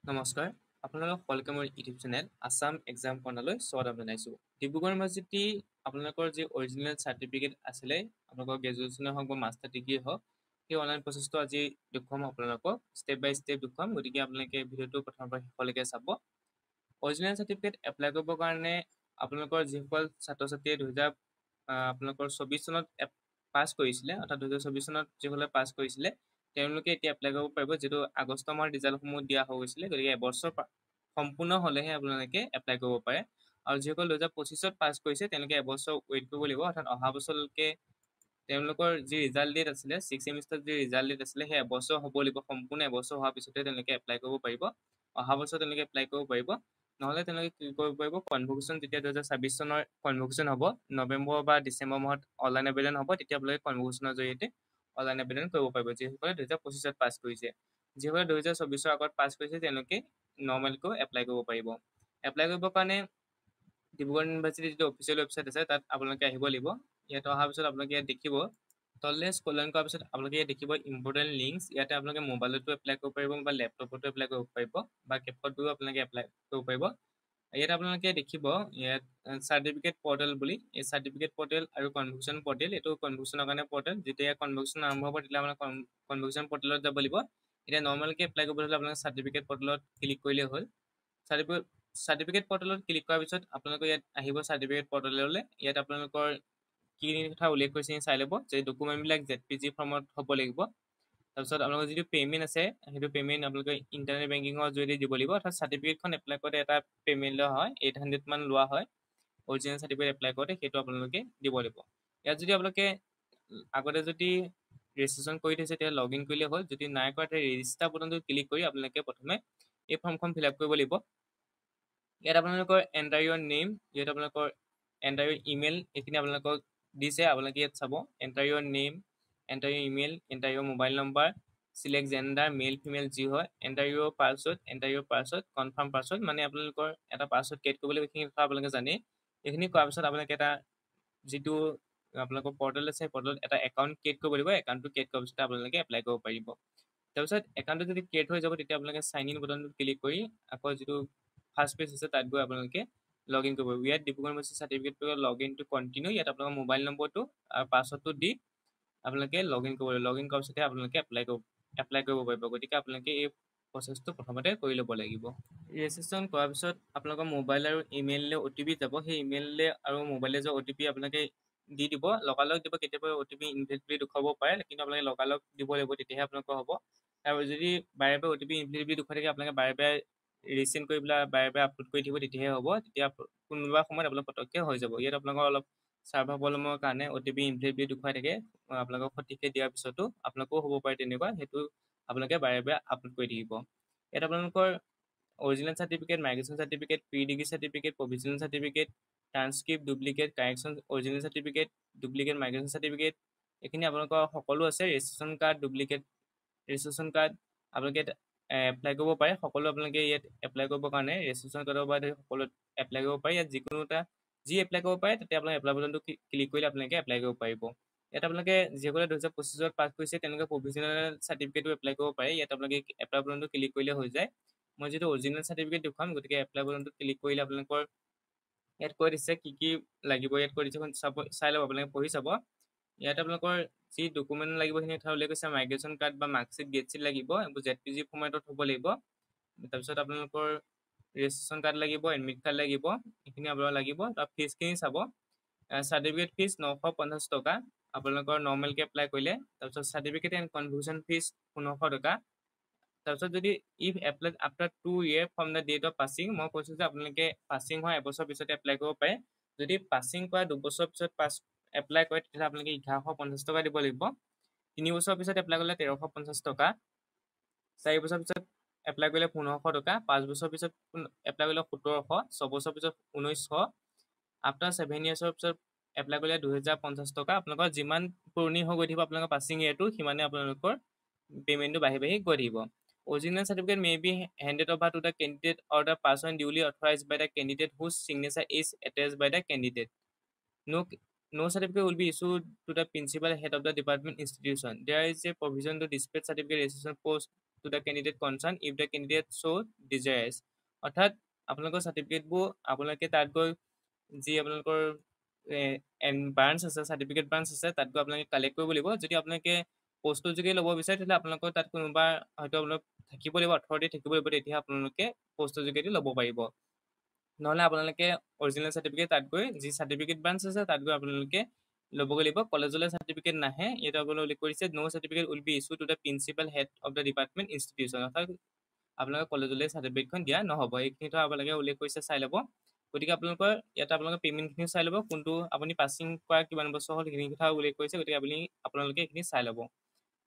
নমস্কাৰ আপোনালোক সকলোকে মোৰ ইউটিউব চেনেল আছাম এক্সাম কৰ্ণাৰলৈ স্বাগতম জনাইছোঁ। ডিব্ৰুগড় ইউনিভাৰ্চিটি আপোনালোকৰ যি অৰিজিনেল চাৰ্টিফিকেট আছিলে আপোনালোকৰ গ্ৰেজুৱেশ্যনে হওক বা মাষ্টাৰ ডিগ্ৰী হওক সেই অনলাইন প্ৰচেছটো আজি দেখুৱাম আপোনালোকক ষ্টেপ বাই ষ্টেপ দেখুৱাম। গতিকে আপোনালোকে ভিডিঅ'টো প্ৰথমৰ পৰা শেষলৈকে চাব। অৰিজিনেল চাৰ্টিফিকেট এপ্লাই কৰিবৰ কাৰণে আপোনালোকৰ যিসকল ছাত্ৰ ছাত্ৰীয়ে আপোনালোকৰ 24 চনত পাছ কৰিছিলে, অৰ্থাৎ 2024 চনত যিসকলে পাছ কৰিছিলে তেওঁলোকে এতিয়া এপ্লাই কৰিব পাৰিব, যিটো আগষ্ট মাহৰ ৰিজাল্টসমূহ দিয়া হৈ গৈছিলে। গতিকে এবছৰ সম্পূৰ্ণ হ'লেহে আপোনালোকে এপ্লাই কৰিব পাৰে। আৰু যিসকল 2025 পাছ কৰিছে তেওঁলোকে এবছৰ ৱেইট কৰিব লাগিব, অৰ্থাৎ অহা বছৰলৈকে তেওঁলোকৰ যি ৰিজাল্ট ডেট আছিলে 6 ছেমিষ্টাৰ যি ৰিজাল্ট ডেট আছিলে সেই এবছৰ হ'ব লাগিব। সম্পূৰ্ণ এবছৰ হোৱাৰ পিছতে তেওঁলোকে এপ্লাই কৰিব পাৰিব। অহা বছৰ তেওঁলোকে এপ্লাই কৰিব পাৰিব। নহ'লে তেওঁলোকে কি কৰিব পাৰিব, কনভকেশ্যন যেতিয়া 2026 চনৰ কনভকেশ্যন হ'ব, নৱেম্বৰ বা ডিচেম্বৰ মাহত অনলাইন আবেদন হ'ব, তেতিয়া আপোনালোকে কনভকেশ্যনৰ জৰিয়তে অনলাইন আবেদন কৰিব পাৰিব। যিসকলে 2025 পাছ কৰিছে, যিসকলে 2024 আগত পাছ কৰিছে তেওঁলোকে নৰ্মেলকৈ এপ্লাই কৰিব পাৰিব। এপ্লাই কৰিবৰ কাৰণে ডিব্ৰুগড় ইউনিভাৰ্চিটিৰ যিটো অফিচিয়েল ৱেবছাইট আছে তাত আপোনালোকে আহিব লাগিব। ইয়াত অহাৰ পিছত আপোনালোকে ইয়াত দেখিব তললৈ স্ক্ৰল কৰাৰ পিছত আপোনালোকে ইয়াত দেখিব ইম্পৰ্টেণ্ট লিংকছ। ইয়াতে আপোনালোকে মোবাইলতো এপ্লাই কৰিব পাৰিব বা লেপটপতো এপ্লাই কৰিব পাৰিব বা কেপকটতো আপোনালোকে এপ্লাই কৰিব পাৰিব। ইয়াত আপোনালোকে দেখিব ইয়াত চাৰ্টিফিকেট পৰ্টেল বুলি, এই চাৰ্টিফিকেট পৰ্টেল আৰু কনভকেশ্যন পৰ্টেল, এইটো কনভকেশ্যনৰ কাৰণে পৰ্টেল। যেতিয়া কনভকেশ্যন আৰম্ভ হ'ব তেতিয়া আপোনালোকে কনভকেশ্যন পৰ্টেলত যাব লাগিব। এতিয়া নৰ্মেলকৈ এপ্লাই কৰিবলৈ হ'লে আপোনালোকে চাৰ্টিফিকেট পৰ্টেলত ক্লিক কৰিলেই হ'ল। চাৰ্টিফিকেট পৰ্টেলত ক্লিক কৰাৰ পিছত আপোনালোকে ইয়াত আহিব চাৰ্টিফিকেট পৰ্টেললৈ। ইয়াত আপোনালোকৰ কি কথা উল্লেখ কৰিছে চাই ল'ব যে ডকুমেণ্টবিলাক ZPG ফৰ্মত হ'ব লাগিব। তাৰপিছত আপোনালোকৰ যিটো পে'মেণ্ট আছে সেইটো পে'মেণ্ট আপোনালোকে ইণ্টাৰনেট বেংকিঙৰ জৰিয়তে দিব লাগিব। অৰ্থাৎ চাৰ্টিফিকেটখন এপ্লাই কৰোঁতে এটা পে'মেণ্ট লোৱা হয়, 800 মান লোৱা হয় অৰিজিনেল চাৰ্টিফিকেট এপ্লাই কৰোঁতে, সেইটো আপোনালোকে দিব লাগিব। ইয়াত যদি আপোনালোকে আগতে যদি ৰেজিষ্ট্ৰেশ্যন কৰি থৈছে তেতিয়া লগ ইন কৰিলে হ'ল। যদি নাই কৰা তেতিয়া ৰেজিষ্টাৰ বুটামটো ক্লিক কৰি আপোনালোকে প্ৰথমে এই ফৰ্মখন ফিল আপ কৰিব লাগিব। ইয়াত আপোনালোকৰ এণ্টাৰ ইউৰ নেম, ইয়াত আপোনালোকৰ এণ্টাৰ ইউৰ ইমেইল, এইখিনি আপোনালোকক দিছে। আপোনালোকে ইয়াত চাব enter your name, enter your email, enter your mobile number, select gender male female যি হয়, enter your password, confirm password, মানে আপোনালোকৰ এটা পাছৱৰ্ড ক্ৰিয়েট কৰিব লাগিব। এইখিনি কথা আপোনালোকে জানে। এইখিনি কৰাৰ পিছত আপোনালোকে এটা যিটো আপোনালোকৰ পৰ্টেল আছে পৰ্টেলত এটা একাউণ্ট ক্ৰিয়েট কৰিব লাগিব। একাউণ্টটো ক্ৰিয়েট কৰাৰ পিছতে আপোনালোকে এপ্লাই কৰিব পাৰিব। তাৰপিছত একাউণ্টটো যদি ক্ৰিয়েট হৈ যাব তেতিয়া আপোনালোকে চাইন ইন বুটামটো ক্লিক কৰি আকৌ যিটো ফাৰ্ষ্ট পেজ আছে তাত গৈ আপোনালোকে লগ ইন কৰিব। ইয়াত Dibrugarh university certificate log in to continue, ইয়াত আপোনালোকৰ মোবাইল নম্বৰটো আৰু পাছৱৰ্ডটো দি আপোনালোকে লগ ইন কৰিব লাগিব। লগ ইন কৰাৰ পিছতে আপোনালোকে এপ্লাই কৰিব পাৰিব। গতিকে আপোনালোকে এই প্ৰচেছটো প্ৰথমতে কৰি ল'ব লাগিব। ৰেজিষ্ট্ৰেশ্যন কৰাৰ পিছত আপোনালোকৰ মোবাইল আৰু ইমেইললৈ OTP যাব। সেই ইমেইললৈ আৰু মোবাইললৈ যোৱা OTP আপোনালোকে দি দিব, লগালগ দিব। কেতিয়াবা OTP ইনভেলিড বুলি দেখুৱাব পাৰে, কিন্তু আপোনালোকে লগালগ দিব লাগিব, তেতিয়াহে আপোনালোকৰ হ'ব। আৰু যদি বাৰে বাৰে OTP ইনভেলিড বুলি দেখুৱাই থাকে আপোনালোকে বাৰে বাৰে ৰিচেণ্ড কৰি পেলাই বাৰে বাৰে আপলোড কৰি থাকিব, তেতিয়াহে হ'ব। তেতিয়া কোনোবা সময়ত আপোনালোক পটককৈ হৈ যাব। ইয়াত আপোনালোকৰ অলপ চাৰ্ভাৰ প্ৰব্লেমৰ কাৰণে OTP ইনভেলিড বুলি দেখুৱাই থাকে। আপোনালোকক সঠিককৈ দিয়াৰ পিছতো আপোনালোকৰো হ'ব পাৰে তেনেকুৱা, সেইটো আপোনালোকে বাৰে বাৰে আপলোড কৰি থাকিব। ইয়াত আপোনালোকৰ original certificate, migration certificate, pre degree certificate, provisional certificate, transcript, duplicate, correction, original certificate, duplicate migration certificate, এইখিনি আপোনালোকৰ সকলো আছে। Registration card, duplicate registration card আপোনালোকে এপ্লাই কৰিব পাৰে। সকলো আপোনালোকে ইয়াত এপ্লাই কৰিবৰ কাৰণে ৰেজিষ্ট্ৰেশ্যন কাৰ্ডৰ পৰা সকলো এপ্লাই কৰিব পাৰে। ইয়াত যিকোনো এটা এপ্লাই কৰিব পাৰে, তাতে আপোনালোকে এপ্লাই বুটামটো ক্লিক কৰিলে আপোনালোকে এপ্লাই কৰিব পাৰিব। ইয়াত আপোনালোকে যিসকলে 2025 পাছ কৰিছে তেওঁলোকে প্ৰভিজনেল চাৰ্টিফিকেটো এপ্লাই কৰিব পাৰে। ইয়াত আপোনালোকে এপ্লাই বুটামটো ক্লিক কৰিলে হৈ যায়। মই যিটো অৰিজিনেল চাৰ্টিফিকেট দেখুৱাম, গতিকে এপ্লাই বুটামটো ক্লিক কৰিলে আপোনালোকৰ ইয়াত কৈ দিছে কি কি লাগিব। ইয়াত কৈ দিছে চাই ল'ব, আপোনালোকে পঢ়ি চাব। ইয়াত আপোনালোকৰ যি ডকুমেণ্ট লাগিব সেইখিনি কথা উল্লেখ কৰিছে। মাইগ্ৰেশ্যন কাৰ্ড বা মাৰ্কশ্বিট, গেট শ্বিট লাগিব, এইবোৰ ZPG ফৰ্মেটত হ'ব লাগিব। তাৰপিছত আপোনালোকৰ ৰেজিষ্ট্ৰেশ্যন কাৰ্ড লাগিব, এডমিট কাৰ্ড লাগিব, এইখিনি আপোনালোকৰ লাগিব। তাৰ ফিজখিনি চাব, চাৰ্টিফিকেট ফিজ 950 টকা আপোনালোকৰ নৰ্মেলকৈ এপ্লাই কৰিলে। তাৰপিছত চাৰ্টিফিকেট এণ্ড কনভকেশ্যন ফিজ 1500 টকা। তাৰপিছত যদি if applied after 2 years from the date of passing, মই কৈছোঁ যে আপোনালোকে পাছিং হোৱা এবছৰ পিছতে এপ্লাই কৰিব পাৰে। যদি পাছিং কৰা 2 বছৰ পিছত এপ্লাই কৰে তেতিয়াহ'লে আপোনালোকে 1150 টকা দিব লাগিব। 3 বছৰ পিছত এপ্লাই কৰিলে 1350 টকা, 4 বছৰ পিছত এপ্লাই কৰিলে 1500 টকা, 5 বছৰ পিছত এপ্লাই কৰিলে 1700, 6 বছৰ পিছত 1900, আফটাৰ 7 yearsৰ পিছত এপ্লাই কৰিলে 2050 টকা। আপোনালোকৰ যিমান পুৰণি হৈ গৈ থাকিব আপোনালোকৰ পাছিং ইয়েৰটো, সিমানে আপোনালোকৰ পে'মেণ্টটো বাঢ়ি বাঢ়ি গৈ থাকিব। Original certificate may be handed over to the candidate or the person duly authorized by the candidate whose signature is attached by the candidate. No certificate will be issued to the principal head of the department institution. There is a provision to dispatch certificate registration post to the candidate concerned if the candidate so desires অৰ্থাৎ আপোনালোকৰ চাৰ্টিফিকেটবোৰ আপোনালোকে তাত গৈ যি আপোনালোকৰ branch আছে certificate branch আছে তাত গৈ আপোনালোকে কালেক্ট কৰিব লাগিব যদি আপোনালোকে পোষ্টৰ যোগে ল'ব বিচাৰে তেতিয়াহ'লে আপোনালোকৰ তাত কোনোবা হয়তো আপোনালোক থাকিব লাগিব অথৰিটি থাকিব লাগিব তেতিয়া আপোনালোকে পোষ্টৰ যোগেদি ল'ব পাৰিব নহ'লে আপোনালোকে অৰিজিনেল চাৰ্টিফিকেট তাত গৈ যি চাৰ্টিফিকেট ব্ৰাঞ্চ আছে তাত গৈ আপোনালোকে ল'বগৈ লাগিব কলেজলৈ চাৰ্টিফিকেট নাহে এইটো আপোনালোকে উল্লেখ কৰিছে no certificate will be issue to the principal head of the department institution অৰ্থাৎ আপোনালোকে কলেজলৈ চাৰ্টিফিকেটখন দিয়া নহ'ব এইখিনি কথা আপোনালোকে উল্লেখ কৰিছে চাই ল'ব গতিকে আপোনালোকৰ ইয়াত আপোনালোকে পে'মেণ্টখিনি চাই ল'ব কোনটো আপুনি পাছিং কৰা কিমান বছৰ হ'ল সেইখিনি কথা উল্লেখ কৰিছে গতিকে আপোনালোকে এইখিনি চাই ল'ব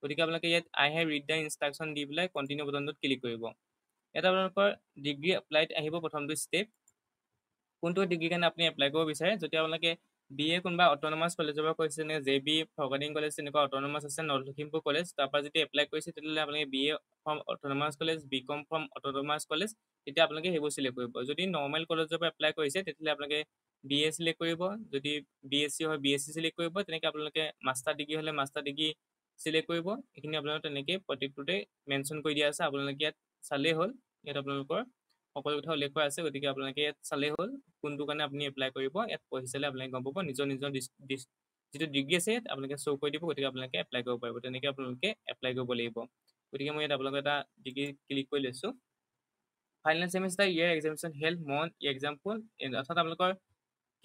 গতিকে আপোনালোকে ইয়াত আই হেভ ৰিড দ্য ইনষ্ট্ৰাকশ্যন দি পেলাই কণ্টিনিউ বটনটোত ক্লিক কৰিব ইয়াত আপোনালোকৰ ডিগ্ৰী এপ্লাইড আহিব প্ৰথমটো ষ্টেপ কোনটো ডিগ্ৰী কাৰণে আপুনি এপ্লাই কৰিব বিচাৰে যদি আপোনালোকে বি এ কোনোবা অট'নমাছ কলেজৰ পৰা কৰিছে যেনে জে বি ফৰৱাৰ্ডিং কলেজ তেনেকুৱা অট'নমাছ আছে নৰ্থ লখিমপুৰ কলেজ তাৰপৰা যদি এপ্লাই কৰিছে তেতিয়াহ'লে আপোনালোকে B A from autonomous college B com from autonomous college তেতিয়া আপোনালোকে সেইবোৰ চিলেক্ট কৰিব যদি নৰ্মেল কলেজৰ পৰা এপ্লাই কৰিছে তেতিয়াহ'লে আপোনালোকে বি এ চিলেক্ট কৰিব যদি বি এছ চি হয় বি এছ চি চিলেক্ট কৰিব তেনেকৈ আপোনালোকে মাষ্টাৰ ডিগ্ৰী হ'লে মাষ্টাৰ ডিগ্ৰী চিলেক্ট কৰিব এইখিনি আপোনালোকে তেনেকৈ প্ৰত্যেকটোতে মেনশ্যন কৰি দিয়া আছে আপোনালোকে ইয়াত চালেই হ'ল ইয়াত আপোনালোকৰ সকলো কথা উল্লেখ কৰা আছে গতিকে আপোনালোকে ইয়াত চালেই হ'ল কোনটো কাৰণে আপুনি এপ্লাই কৰিব ইয়াত পঢ়ি চালে আপোনালোকে গম পাব নিজৰ যিটো ডিগ্ৰী আছে ইয়াত আপোনালোকে শ্ব' কৰি দিব গতিকে আপোনালোকে এপ্লাই কৰিব পাৰিব তেনেকৈ আপোনালোকে এপ্লাই কৰিব লাগিব গতিকে মই ইয়াত আপোনালোকৰ এটা ডিগ্ৰী ক্লিক কৰি লৈছোঁ final semester year examination held মন এক্সাম্পল অৰ্থাৎ আপোনালোকৰ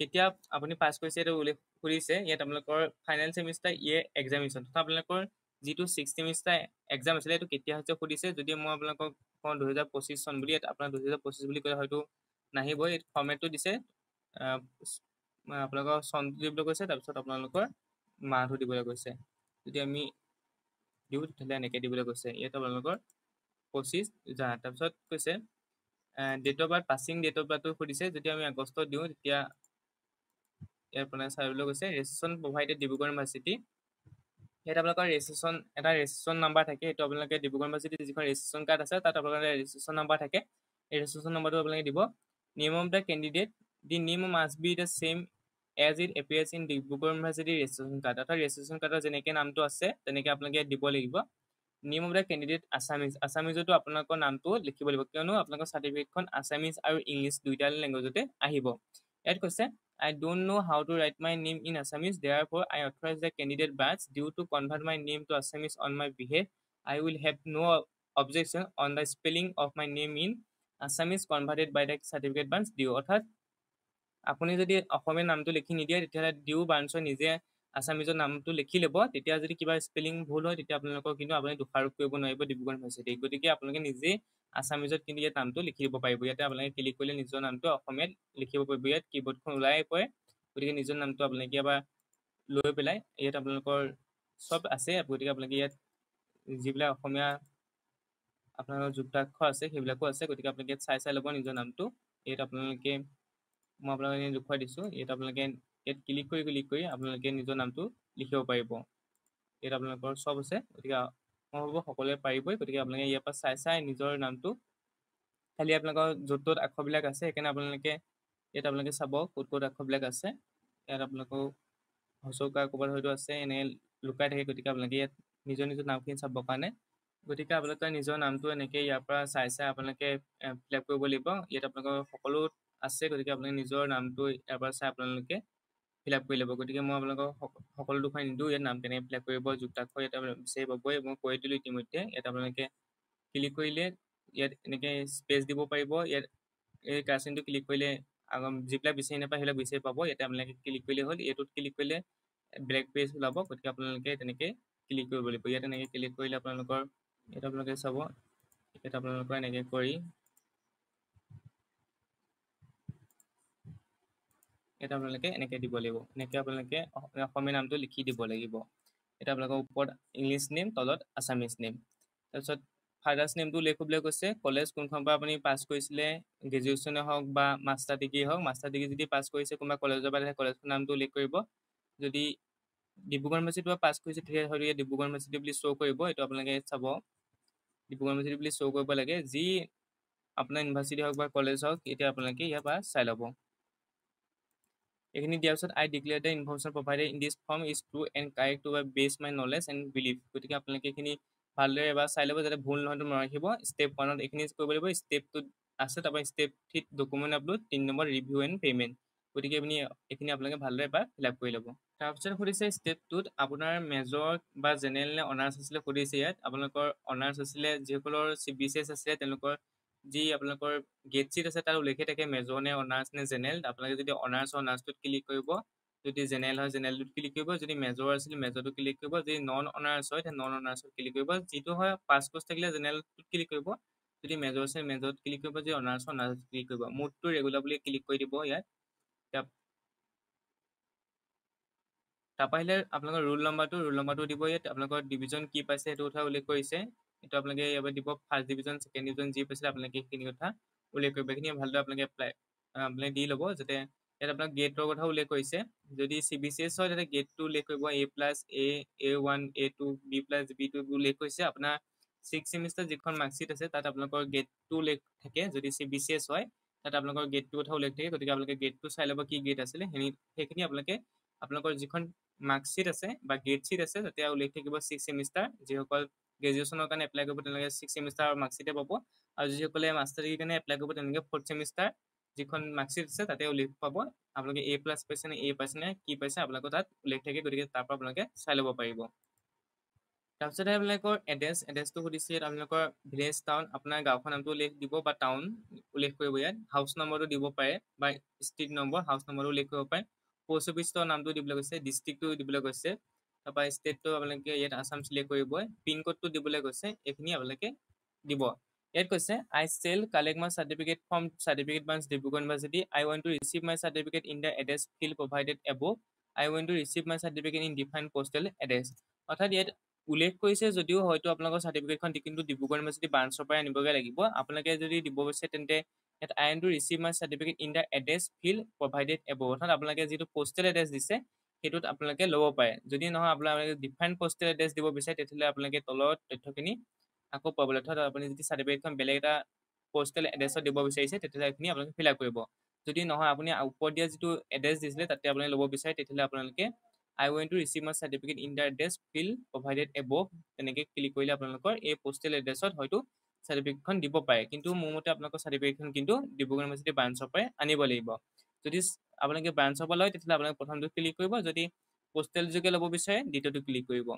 কেতিয়া আপুনি পাছ কৰিছে এইটো উল্লেখ কৰিছে ইয়াত আপোনালোকৰ ফাইনেল ছেমিষ্টাৰ ইয়েৰ এক্সামিনেশ্যন অৰ্থাৎ আপোনালোকৰ যিটো 6th ছেমিষ্টাৰ এক্সাম আছিলে এইটো কেতিয়া হৈছে সুধিছে যদি মই আপোনালোকক কওঁ 2025 চন বুলি ইয়াত আপোনাৰ 2025 বুলি ক'লে হয়তো নাহিব এই ফৰ্মেটটো দিছে আপোনালোকৰ চনটো দিবলৈ কৈছে তাৰপিছত আপোনালোকৰ মাহটো দিবলৈ কৈছে যদি আমি দিওঁ তেতিয়াহ'লে এনেকৈ দিবলৈ কৈছে ইয়াত আপোনালোকৰ 25 তাৰপিছত কৈছে date of birth passing date of বাৰ্থটো সুধিছে যদি আমি আগষ্টত দিওঁ তেতিয়া ইয়াৰ পৰা চাবলৈ গৈছে ৰেজিষ্ট্ৰেশ্যন প্ৰভাইডেড ডিব্ৰুগড় ইউনিভাৰ্চিটি ইয়াত আপোনালোকৰ এটা ৰেজিষ্ট্ৰেশ্যন নাম্বাৰ থাকে এইটো আপোনালোকে ডিব্ৰুগড় ইউনিভাৰ্চিটিৰ যিখন ৰেজিষ্ট্ৰেশ্যন কাৰ্ড আছে তাত আপোনালোকে ৰেজিষ্ট্ৰেশ্যন নাম্বাৰ থাকে এই ৰেজিষ্ট্ৰেশ্যন নাম্বাৰটো আপোনালোকে দিব name of the candidate the name must be the same as it appears in Dibrugarh university registration card অৰ্থাৎ ৰেজিষ্ট্ৰেশ্যন কাৰ্ডৰ যেনেকৈ নামটো আছে তেনেকৈ আপোনালোকে দিব লাগিব নেম অফ দ্য কেণ্ডিডেট আছামিজতো আপোনালোকৰ নামটো লিখিব লাগিব কিয়নো আপোনালোকৰ চাৰ্টিফিকেটখন আছামিজ আৰু ইংলিছ দুইটা লেংগুৱেজতে আহিব ইয়াত কৈছে I don't know how to write my name in Assamese. Therefore, I authorize the candidate batch due to convert my name to Assamese on my behalf. I will have no objection on the spelling of my name in Assamese converted by the certificate branch due. অৰ্থাৎ আপুনি যদি অসমীয়া নামটো লিখি নিদিয়ে তেতিয়াহ'লে ডিউ ব্ৰাঞ্চৰ নিজে আছামিজৰ নামটো লিখি ল'ব তেতিয়া যদি কিবা স্পেলিং ভুল হয় তেতিয়া আপোনালোকৰ কিন্তু আপুনি দোষাৰোপ কৰিব নোৱাৰিব ডিব্ৰুগড় ইউনিভাৰ্চিটি গতিকে আপোনালোকে নিজে আছামিজত কিন্তু ইয়াত নামটো লিখি দিব পাৰিব ইয়াতে আপোনালোকে ক্লিক কৰিলে নিজৰ নামটো অসমীয়াত লিখিব পাৰিব ইয়াত কীবৰ্ডখন ওলাই পৰে গতিকে নিজৰ নামটো আপোনালোকে এবাৰ লৈ পেলাই ইয়াত আপোনালোকৰ চব আছে গতিকে আপোনালোকে ইয়াত যিবিলাক অসমীয়া আপোনালোকৰ যুক্তাক্ষৰ আছে সেইবিলাকো আছে গতিকে আপোনালোকে ইয়াত চাই ল'ব নিজৰ নামটো ইয়াত আপোনালোকে মই আপোনালোকে দেখুৱাই দিছোঁ ইয়াত আপোনালোকে ইয়াত ক্লিক কৰি আপোনালোকে নিজৰ নামটো লিখিব পাৰিব ইয়াত আপোনালোকৰ চব আছে গতিকে মই ভাবোঁ সকলোৱে পাৰিবই গতিকে আপোনালোকে ইয়াৰ পৰা চাই নিজৰ নামটো খালি আপোনালোকৰ য'ত আখৰবিলাক আছে সেইকাৰণে আপোনালোকে ইয়াত আপোনালোকে চাব ক'ত আখৰবিলাক আছে ইয়াত আপোনালোকৰ হচৌকা ক'ৰবাত হয়তো আছে এনে লুকাই থাকে গতিকে আপোনালোকে ইয়াত নিজৰ নামখিনি চাবৰ কাৰণে গতিকে আপোনালোকে নিজৰ নামটো এনেকৈ ইয়াৰ পৰা চাই আপোনালোকে ফিল আপ কৰিব লাগিব ইয়াত আপোনালোকৰ সকলো আছে গতিকে আপোনালোকে নিজৰ নামটো ইয়াৰ পৰা চাই আপোনালোকে ফিল আপ কৰি ল'ব গতিকে মই আপোনালোকক সকলো দেখুৱাই নিদিওঁ ইয়াত নাম কেনেকৈ ফিল আপ কৰিব যুক্তাক্ষৰ ইয়াত বিচাৰি পাবই মই কৈ দিলোঁ ইতিমধ্যে ইয়াত আপোনালোকে ক্লিক কৰিলে ইয়াত এনেকৈ স্পেচ দিব পাৰিব ইয়াত এই কাৰ্চনটো ক্লিক কৰিলে যিবিলাক বিচাৰি নাপায় সেইবিলাক বিচাৰি পাব ইয়াতে আপোনালোকে ক্লিক কৰিলে হ'ল এইটোত ক্লিক কৰিলে ব্লেক পেজ ওলাব গতিকে আপোনালোকে তেনেকৈ ক্লিক কৰিব লাগিব ইয়াত এনেকৈ ক্লিক কৰিলে আপোনালোকৰ ইয়াত আপোনালোকে চাব ইয়াত আপোনালোকৰ এনেকৈ কৰি ইয়াত আপোনালোকে এনেকৈ দিব লাগিব এনেকৈ আপোনালোকে অসমীয়া নামটো লিখি দিব লাগিব এতিয়া আপোনালোকৰ ওপৰত ইংলিছ নেম তলত আছামিজ নেম তাৰপিছত ফাদাৰ্ছ নেমটো উল্লেখ কৰিবলৈ কৈছে কলেজ কোনখনৰ পৰা আপুনি পাছ কৰিছিলে গ্ৰেজুৱেশ্যনে হওক বা মাষ্টাৰ ডিগ্ৰী হওক মাষ্টাৰ ডিগ্ৰী যদি পাছ কৰিছে কোনোবা কলেজৰ পৰা কলেজৰ নামটো উল্লেখ কৰিব যদি ডিব্ৰুগড় ইউনিভাৰ্চিটিৰ পৰা পাছ কৰিছে তেতিয়া হয়তো ইয়াত ডিব্ৰুগড় ইউনিভাৰ্চিটি বুলি শ্ব' কৰিব এইটো আপোনালোকে চাব ডিব্ৰুগড় ইউনিভাৰ্চিটি বুলি শ্ব' কৰিব লাগে যি আপোনাৰ ইউনিভাৰ্চিটি হওক বা কলেজ হওক এতিয়া আপোনালোকে ইয়াৰ পৰা চাই ল'ব এইখিনি দিয়াৰ পিছত I declare the information provided in this form is true and correct to best my knowledge and believe গতিকে আপোনালোকে এইখিনি ভালদৰে এবাৰ চাই ল'ব যাতে ভুল নহয়তো মনত ৰাখিব ষ্টেপ 1ত এইখিনি কৰিব লাগিব ষ্টেপ 2ত আছে তাৰপৰা ষ্টেপ 3ত document upload 3 number review and payment গতিকে এইখিনি আপোনালোকে ভালদৰে এবাৰ ফিল আপ কৰি ল'ব তাৰপিছত সুধিছে ষ্টেপ 2ত আপোনাৰ মেজৰ বা জেনেৰেল নে অনাৰ্ছ আছিলে সুধিছে ইয়াত আপোনালোকৰ অনাৰ্ছ আছিলে যিসকলৰ CBCS আছিলে তেওঁলোকৰ যি আপোনালোকৰ গেট শ্বীট আছে তাৰ উল্লেখে থাকে মেজৰ নে অনাৰ্ছ নে জেনেৰেল আপোনালোকে যদি অনাৰ্ছটোত ক্লিক কৰিব যদি জেনেৰেল হয় জেনেৰেলটোত ক্লিক কৰিব যদি মেজৰ আছিল মেজৰটো ক্লিক কৰিব যদি নন অনাৰ্ছ হয় নন অনাৰ্ছত ক্লিক কৰিব যিটো হয় পাছ কোৰ্চ থাকিলে জেনেৰেলটোত ক্লিক কৰিব যদি মেজৰ আছে মেজৰত ক্লিক কৰিব যদি অনাৰ্ছত ক্লিক কৰিব মুডটো ৰেগুলাৰ বুলি ক্লিক কৰি দিব ইয়াত তাৰপৰা আহিলে আপোনালোকৰ ৰোল নম্বৰটো দিব ইয়াত আপোনালোকৰ ডিভিজন কি পাইছে সেইটো কথা উল্লেখ কৰিছে এইটো আপোনালোকে ইয়াত দিব ফাৰ্ষ্ট ডিভিজন ছেকেণ্ড ডিভিজন যি পাইছিলে আপোনালোকে সেইখিনি কথা উল্লেখ কৰিব এইখিনি ভালদৰে আপোনালোকে দি ল'ব যাতে ইয়াত আপোনাক গেটৰ কথা উল্লেখ কৰিছে যদি CBCS হয় তেতিয়া গেটটো উল্লেখ কৰিব A+A1 A2 B+B2 উল্লেখ কৰিছে আপোনাৰ 6 ছেমিষ্টাৰ যিখন মাৰ্কশ্বিট আছে তাত আপোনালোকৰ গেটটো উল্লেখ থাকে যদি CBCS হয় তাত আপোনালোকৰ গেটটোৰ কথা উল্লেখ থাকে গতিকে আপোনালোকে গেটটো চাই ল'ব কি গেট আছিলে সেইখিনি আপোনালোকৰ যিখন মাৰ্কশ্বিট আছে বা গেট শ্বীট আছে তাতে উল্লেখ থাকিব 6 ছেমিষ্টাৰ যিসকল গ্ৰেজুৱেশ্যনৰ কাৰণে এপ্লাই কৰিব তেওঁলোকে 6 ছেমিষ্টাৰ মাৰ্কশ্বিটে পাব আৰু যিসকলে মাষ্টাৰ ডিগ্ৰীৰ কাৰণে এপ্লাই কৰিব তেওঁলোকে 4th ছেমিষ্টাৰ যিখন মাৰ্কশ্বিট আছে তাতে উল্লেখ পাব আপোনালোকে A+ পাইছে নে A পাইছে নে কি পাইছে আপোনালোকৰ তাত উল্লেখ থাকে গতিকে তাৰ পৰা আপোনালোকে চাই ল'ব পাৰিব তাৰপিছতে আপোনালোকৰ এড্ৰেছটো সুধিছে ইয়াত আপোনালোকৰ ভিলেজ টাউন আপোনাৰ গাঁওখন নামটো উল্লেখ দিব বা টাউন উল্লেখ কৰিব ইয়াত হাউচ নম্বৰটো দিব পাৰে বা ষ্ট্ৰীট নম্বৰ হাউচ নম্বৰটো উল্লেখ কৰিব পাৰে পোষ্ট অফিচৰ নামটো দিবলৈ কৈছে ডিষ্ট্ৰিক্টটো দিবলৈ কৈছে তাৰপৰা ষ্টেটটো আপোনালোকে ইয়াত আছাম চিলেক্ট কৰিব পিনক'ডটো দিবলৈ কৈছে এইখিনি আপোনালোকে দিব ইয়াত কৈছে I shall collect my certificate from certificate branch Dibrugarh University I want to receive my certificate in the address field provided above I want to receive my certificate in defined postal address অৰ্থাৎ ইয়াত উল্লেখ কৰিছে যদিও হয়তো আপোনালোকৰ চাৰ্টিফিকেটখন কিন্তু Dibrugarh university ব্ৰাঞ্চৰ পৰাই আনিবগৈ লাগিব আপোনালোকে যদি দিব বিচাৰে তেন্তে ইয়াত I want to receive my certificate in the address field provided above অৰ্থাৎ আপোনালোকে যিটো পোষ্টেল এড্ৰেছ দিছে সেইটোত আপোনালোকে ল'ব পাৰে যদি নহয় আপোনালোকে ডিফাৰেণ্ট পোষ্টেল এড্ৰেছ দিব বিচাৰে তেতিয়াহ'লে আপোনালোকে তলত তথ্যখিনি আকৌ পাবলৈ অৰ্থাৎ আপুনি যদি চাৰ্টিফিকেটখন বেলেগ এটা পোষ্টেল এড্ৰেছত দিব বিচাৰিছে তেতিয়াহ'লে এইখিনি আপোনালোকে ফিল আপ কৰিব যদি নহয় আপুনি ওপৰত দিয়া যিটো এড্ৰেছ দিছিলে তাতে আপোনালোকে ল'ব বিচাৰে তেতিয়াহ'লে আপোনালোকে I want to receive my certificate in the address field provided above তেনেকৈ ক্লিক কৰিলে আপোনালোকৰ এই পোষ্টেল এড্ৰেছত হয়তো চাৰ্টিফিকেটখন দিব পাৰে কিন্তু মোৰ মতে আপোনালোকৰ চাৰ্টিফিকেটখন কিন্তু ডিব্ৰুগড় ইউনিভাৰ্চিটি ব্ৰাঞ্চৰ পৰাই আনিব লাগিব যদি আপোনালোকে ব্ৰাঞ্চৰ পৰা লয় তেতিয়াহ'লে আপোনালোকে প্ৰথমটো ক্লিক কৰিব যদি পোষ্টেল যোগে ল'ব বিচাৰে দ্বিতীয়টো ক্লিক কৰিব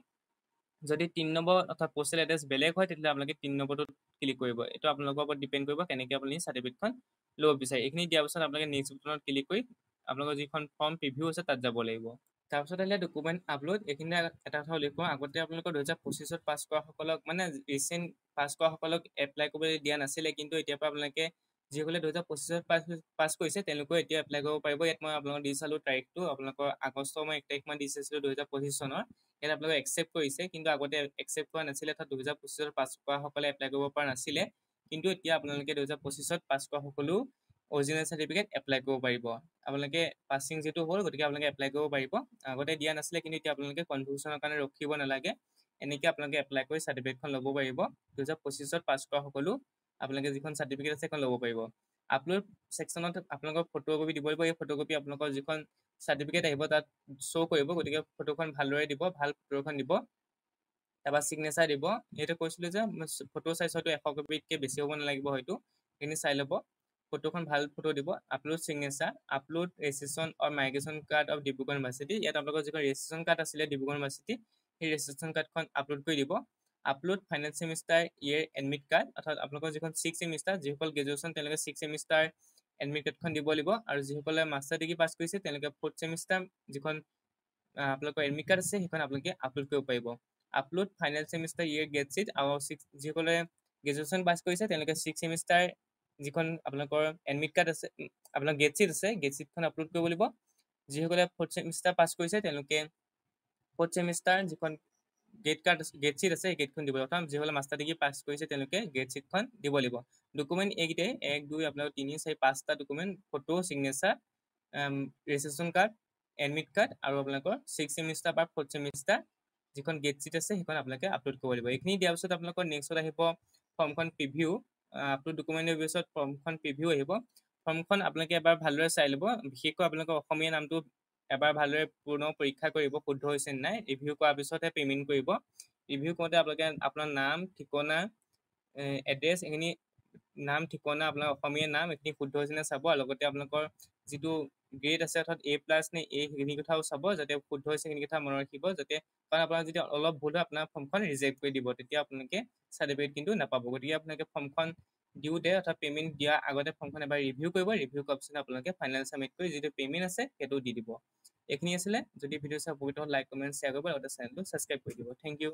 যদি 3 নম্বৰ অৰ্থাৎ পোষ্টেল এড্ৰেছ বেলেগ হয় তেতিয়াহ'লে আপোনালোকে 3 নম্বৰটোত ক্লিক কৰিব এইটো আপোনালোকৰ ওপৰত ডিপেণ্ড কৰিব কেনেকৈ আপুনি চাৰ্টিফিকেটখন ল'ব বিচাৰে এইখিনি দিয়াৰ পাছত আপোনালোকে নেক্সট বুটানত ক্লিক কৰি আপোনালোকৰ যিখন ফৰ্ম প্ৰিভিউ আছে তাত যাব লাগিব তাৰপিছত আহিলে ডকুমেণ্ট আপলোড এইখিনি এটা কথা উল্লেখ কৰোঁ আগতে আপোনালোকৰ 2025ত পাছ কৰাসকলক মানে ৰিচেণ্ট পাছ কৰাসকলক এপ্লাই কৰিবলৈ দিয়া নাছিলে কিন্তু এতিয়াৰ পৰা আপোনালোকে যিসকলে 2025ত পাছ কৰিছে তেওঁলোকেও এতিয়া এপ্লাই কৰিব পাৰিব ইয়াত মই আপোনালোকক দি চালোঁ তাৰিখটো আপোনালোকৰ আগষ্টৰ মই 1 তাৰিখ মান দি চাইছিলোঁ 2025 চনৰ ইয়াত আপোনালোকে একচেপ্ট কৰিছে কিন্তু আগতে একচেপ্ট কৰা নাছিলে অৰ্থাৎ 2025ত পাছ কৰাসকলে এপ্লাই কৰিব পৰা নাছিলে কিন্তু এতিয়া আপোনালোকে 2025ত পাছ কৰা সকলো অৰিজিনেল চাৰ্টিফিকেট এপ্লাই কৰিব পাৰিব আপোনালোকে পাছিং যিটো হ'ল গতিকে আপোনালোকে এপ্লাই কৰিব পাৰিব আগতে দিয়া নাছিলে কিন্তু এতিয়া আপোনালোকে কনফিউজনৰ কাৰণে ৰখিব নালাগে এনেকৈ আপোনালোকে এপ্লাই কৰি চাৰ্টিফিকেটখন ল'ব পাৰিব 2025ত পাছ কৰা সকলো আপোনালোকে যিখন চাৰ্টিফিকেট আছে সেইখন ল'ব পাৰিব আপলোড ছেকশ্যনত আপোনালোকৰ ফটোকপি দিব লাগিব এই ফটোকপি আপোনালোকৰ যিখন চাৰ্টিফিকেট আহিব তাত শ্ব' কৰিব গতিকে ফটোখন ভালদৰে দিব ভাল ফটোখন দিব তাৰপৰা ছিগনেচাৰ দিব এইটো কৈছিলোঁ যে ফটো চাইজ হয়তো 100 কপিতকৈ বেছি হ'ব নালাগিব হয়তো সেইখিনি চাই ল'ব ফটোখন ভাল ফটো দিব upload signature upload registration or migration card of Dibrugarh university ইয়াত আপোনালোকৰ যিখন ৰেজিষ্ট্ৰেশ্যন কাৰ্ড আছিলে ডিব্ৰুগড় ইউনিভাৰ্চিটি সেই ৰেজিষ্ট্ৰেশ্যন কাৰ্ডখন আপলোড কৰি দিব upload final semester year admit card অৰ্থাৎ আপোনালোকৰ যিখন 6 ছেমিষ্টাৰ যিসকল গ্ৰেজুৱেশ্যন তেওঁলোকে 6 ছেমিষ্টাৰ এডমিট কাৰ্ডখন দিব লাগিব আৰু যিসকলে মাষ্টাৰ ডিগ্ৰী পাছ কৰিছে তেওঁলোকে 4th ছেমিষ্টাৰ যিখন আপোনালোকৰ এডমিট কাৰ্ড আছে সেইখন আপোনালোকে আপলোড কৰিব পাৰিব upload final semester year grade sheet আৰু যিসকলে গ্ৰেজুৱেশ্যন পাছ কৰিছে তেওঁলোকে 6 ছেমিষ্টাৰ যিখন আপোনালোকৰ এডমিট কাৰ্ড আছে আপোনাৰ গেট শ্বীট আছে গেট শ্বীটখন আপলোড কৰিব লাগিব যিসকলে 4th ছেমিষ্টাৰ পাছ কৰিছে তেওঁলোকে 4th ছেমিষ্টাৰ যিখন গেট শ্বীট আছে সেই গেটখন দিব লাগিব অৰ্থাৎ যিসকলে মাষ্টাৰ ডিগ্ৰী পাছ কৰিছে তেওঁলোকে গেট শ্বীটখন দিব লাগিব ডকুমেণ্ট এইকেইটাই 1 2 আপোনালোকৰ 3 4 5টা document photo signature registration card admit card আৰু আপোনালোকৰ 6 ছেমিষ্টাৰ বা 4th ছেমিষ্টাৰ যিখন গেট শ্বীট আছে সেইখন আপোনালোকে আপলোড কৰিব লাগিব এইখিনি দিয়াৰ পিছত আপোনালোকৰ নেক্সটত আহিব ফৰ্মখন প্ৰিভিউ আপলোড ডকুমেণ্টৰ পিছত ফৰ্মখন প্ৰিভিউ আহিব ফৰ্মখন আপোনালোকে এবাৰ ভালদৰে চাই ল'ব বিশেষকৈ আপোনালোকৰ অসমীয়া নামটো এবাৰ ভালদৰে পূৰ্ণ পৰীক্ষা কৰিব শুদ্ধ হৈছে নে নাই ৰিভিউ কৰাৰ পিছতহে পে'মেণ্ট কৰিব ৰিভিউ কৰোঁতে আপোনালোকে আপোনাৰ নাম, ঠিকনা, এড্ৰেছ, এইখিনি নাম, ঠিকনা, আপোনাৰ অসমীয়া নাম, এইখিনি শুদ্ধ হৈছে নে চাব। আৰু লগতে আপোনালোকৰ যিটো গ্ৰেড আছে অৰ্থাৎ A+ নে A, সেইখিনি কথাও চাব, যাতে শুদ্ধ হৈছে সেইখিনি কথা মনত ৰাখিব, যাতে কাৰণ আপোনাৰ যদি অলপ ভুল হয় আপোনাৰ ফৰ্মখন ৰিজেক্ট কৰি দিব, তেতিয়া আপোনালোকে চাৰ্টিফিকেট কিন্তু নাপাব। গতিকে আপোনালোকে ফৰ্মখন দিওঁতে অৰ্থাৎ পে'মেণ্ট দিয়াৰ আগতে ফৰ্মখন এবাৰ ৰিভিউ কৰিব, ৰিভিউ কৰাৰ পিছত আপোনালোকে ফাইনেল ছাবমিট কৰি যিটো পে'মেণ্ট আছে সেইটো দি দিব। এইখিনি আছিলে। যদি ভিডিঅ' চাই উপকৃত হ'ল লাইক, কমেণ্ট, শ্বেয়াৰ কৰিব, লগতে চেনেলটো ছাবস্ক্ৰাইব কৰি দিব। Thank U.